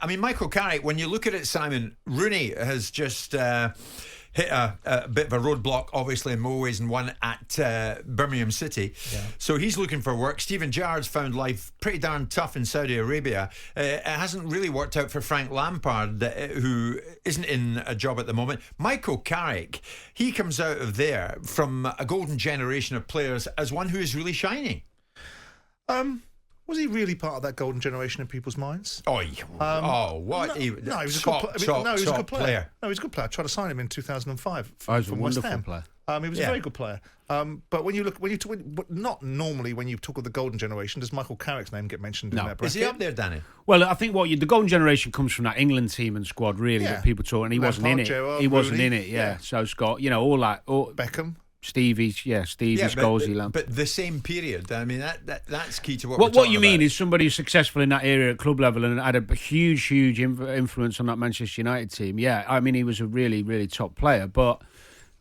mean, Michael Carrick, when you look at it, Simon, Rooney has just hit a bit of a roadblock, obviously, in more ways than one at Birmingham City. Yeah. So he's looking for work. Steven Gerrard's found life pretty darn tough in Saudi Arabia. It hasn't really worked out for Frank Lampard, who isn't in a job at the moment. Michael Carrick, he comes out of there from a golden generation of players as one who is really shining. Was he really part of that golden generation in people's minds? What? No, he was a good player. No, he was a good player. I tried to sign him in 2005 from West Ham. Player. He was a very good player. But not normally when you talk of the golden generation, does Michael Carrick's name get mentioned in that bracket? Is he up there, Danny? Well, I think the golden generation comes from that England team and squad, really, that people talk, and he wasn't in it. Gerrard, he wasn't Rooney, in it, yeah. So Scott, all that. Beckham. Stevie's, Scholesy, Lamb. But the same period. I mean, that's key to what you mean is somebody who's successful in that area at club level and had a huge influence on that Manchester United team. Yeah, I mean, he was a really, really top player, but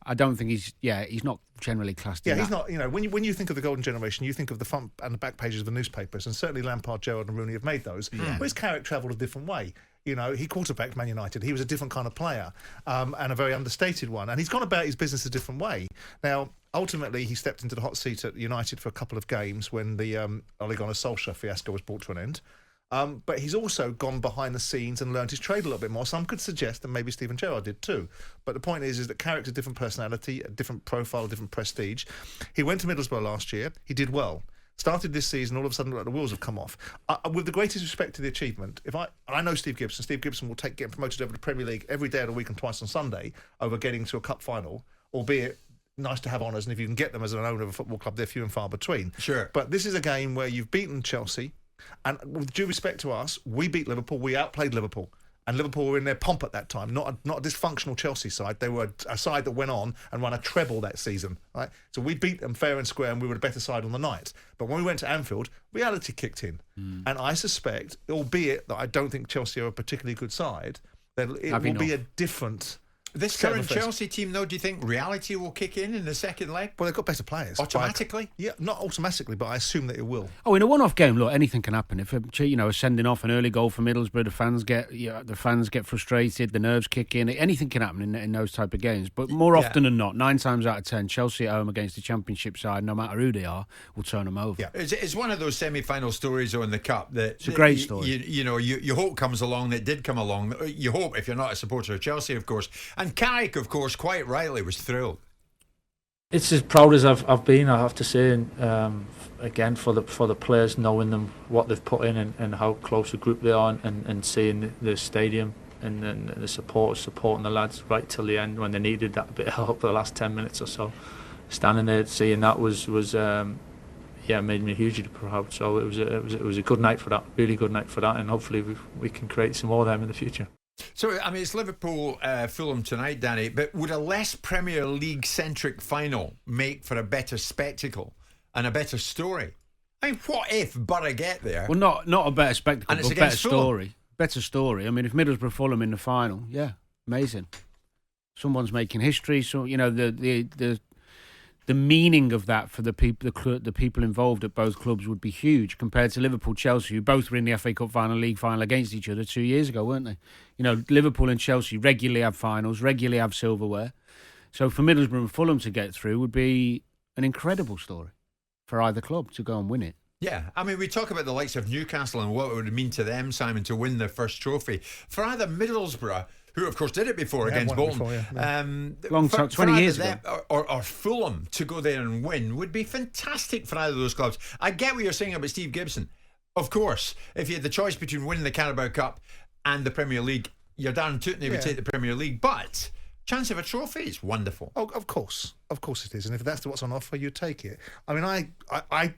I don't think he's not generally classed in he's not. When you think of the golden generation, you think of the front and the back pages of the newspapers, and certainly Lampard, Gerrard and Rooney have made those. Whereas Carrick travelled a different way. He quarterbacked Man United. He was a different kind of player, and a very understated one. And he's gone about his business a different way. Now, ultimately, he stepped into the hot seat at United for a couple of games when the Ole Gunnar Solskjaer fiasco was brought to an end. But he's also gone behind the scenes and learned his trade a little bit more. Some could suggest that maybe Steven Gerrard did too. But the point is that Carrick's a different personality, a different profile, a different prestige. He went to Middlesbrough last year. He did well. Started this season, all of a sudden, the wheels have come off. With the greatest respect to the achievement, I know Steve Gibson will get promoted over to the Premier League every day of the week and twice on Sunday over getting to a cup final, albeit nice to have honours, and if you can get them as an owner of a football club, they're few and far between. Sure. But this is a game where you've beaten Chelsea, and with due respect to us, we beat Liverpool, we outplayed Liverpool. And Liverpool were in their pomp at that time, not a dysfunctional Chelsea side. They were a side that went on and won a treble that season. Right? So we beat them fair and square, and we were the better side on the night. But when we went to Anfield, reality kicked in. And I suspect, albeit that I don't think Chelsea are a particularly good side, that it will be a different... This current Chelsea team, though, do you think reality will kick in the second leg? Well, they've got better players. Automatically? Yeah, not automatically, but I assume that it will. Oh, in a one-off game, look, anything can happen. If a sending off an early goal for Middlesbrough, the fans get frustrated, the nerves kick in. Anything can happen in those type of games. But more often than not, 9 times out of 10, Chelsea at home against the Championship side, no matter who they are, will turn them over. Yeah. It's one of those semi-final stories in the Cup that it's a great story. You hope comes along. That did come along. You hope, if you're not a supporter of Chelsea, of course. And Carrick, of course, quite rightly was thrilled. It's as proud as I've been, I have to say, and again for the players, knowing them, what they've put in, and how close a group they are, and seeing the stadium and the supporters supporting the lads right till the end when they needed that bit of help for the last 10 minutes or so. Standing there seeing that was made me hugely proud. So it was a good night for that, really good night for that, and hopefully we can create some more of them in the future. So, I mean, it's Liverpool, Fulham tonight, Danny, but would a less Premier League-centric final make for a better spectacle and a better story? I mean, what if Boro get there? Well, not a better spectacle, and it's but better Fulham. story. Better story. I mean, if Middlesbrough Fulham in the final, amazing. Someone's making history. So, the meaning of that for the people involved at both clubs would be huge compared to Liverpool, Chelsea, who both were in the FA Cup final, league final against each other 2 years ago, weren't they? Liverpool and Chelsea regularly have finals, regularly have silverware. So for Middlesbrough and Fulham to get through would be an incredible story for either club to go and win it. Yeah, I mean, we talk about the likes of Newcastle and what it would mean to them, Simon, to win their first trophy. For either Middlesbrough, who of course did it before against Bolton, long time, 20 years ago, or Fulham to go there and win would be fantastic for either of those clubs. I get what you're saying about Steve Gibson. Of course, if you had the choice between winning the Carabao Cup and the Premier League, you're darn tootin' they would take the Premier League, but chance of a trophy is wonderful. Oh, of course it is, and if that's what's on offer, you take it. I mean, I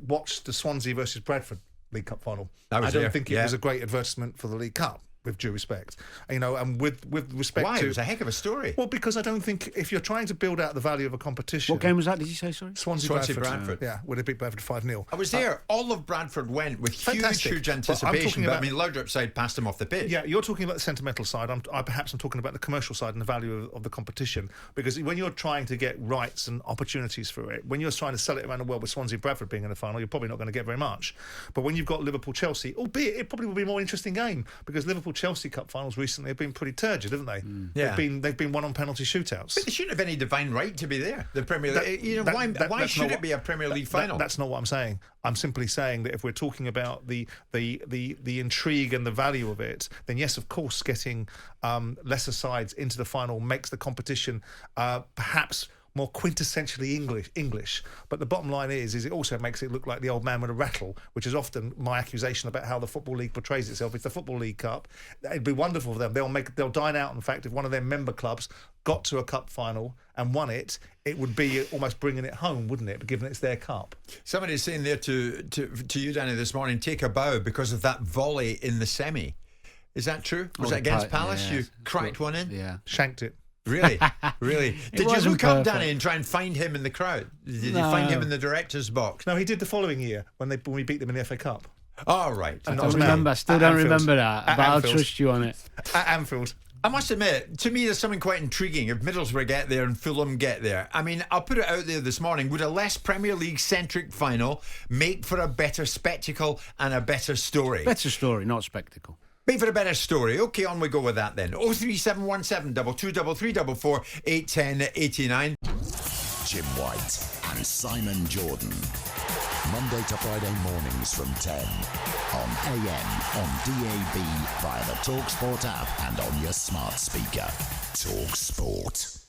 watched the Swansea versus Bradford League Cup final. I don't think it was a great advertisement for the League Cup. with due respect. And with respect Why? to... It was a heck of a story. Well, because I don't think if you're trying to build out the value of a competition... What game was that, did you say, sorry? Swansea Bradford. Yeah, would it beat Bradford 5-0? I was there. All of Bradford went with huge anticipation. But Laudrup side passed them off the pitch. Yeah, you're talking about the sentimental side. I'm talking about the commercial side and the value of the competition. Because when you're trying to get rights and opportunities for it, when you're trying to sell it around the world with Swansea Bradford being in the final, you're probably not going to get very much. But when you've got Liverpool-Chelsea, albeit it probably will be a more interesting game, because Liverpool-Chelsea Cup finals recently have been pretty turgid, haven't they? Yeah. They've been won on penalty shootouts. But they shouldn't have any divine right to be there. The Premier League. Why should it be a Premier League final? That's not what I'm saying. I'm simply saying that if we're talking about the intrigue and the value of it, then yes, of course, getting lesser sides into the final makes the competition perhaps more quintessentially English. But the bottom line is it also makes it look like the old man with a rattle, which is often my accusation about how the Football League portrays itself. It's the Football League Cup. It'd be wonderful for them. They'll dine out, in fact, if one of their member clubs got to a cup final and won it, it would be almost bringing it home, wouldn't it, given it's their cup. Somebody's saying there to you, Danny, this morning, take a bow because of that volley in the semi. Is that true? Was that against Palace? Yeah, you cracked one in? Yeah. Shanked it. Really? Really? Did you look up, Danny, and try and find him in the crowd? Did you find him in the director's box? No, he did the following year when we beat them in the FA Cup. Oh, right. I don't remember. I still don't remember that. But I'll trust you on it. At Anfield. I must admit, to me, there's something quite intriguing. If Middlesbrough get there and Fulham get there, I mean, I'll put it out there this morning. Would a less Premier League-centric final make for a better spectacle and a better story? Better story, not spectacle. Make for a better story. OK, on we go with that then. 03717 223344 810 89. Jim White and Simon Jordan. Monday to Friday mornings from 10 on AM, on DAB, via the talkSPORT app and on your smart speaker. talkSPORT.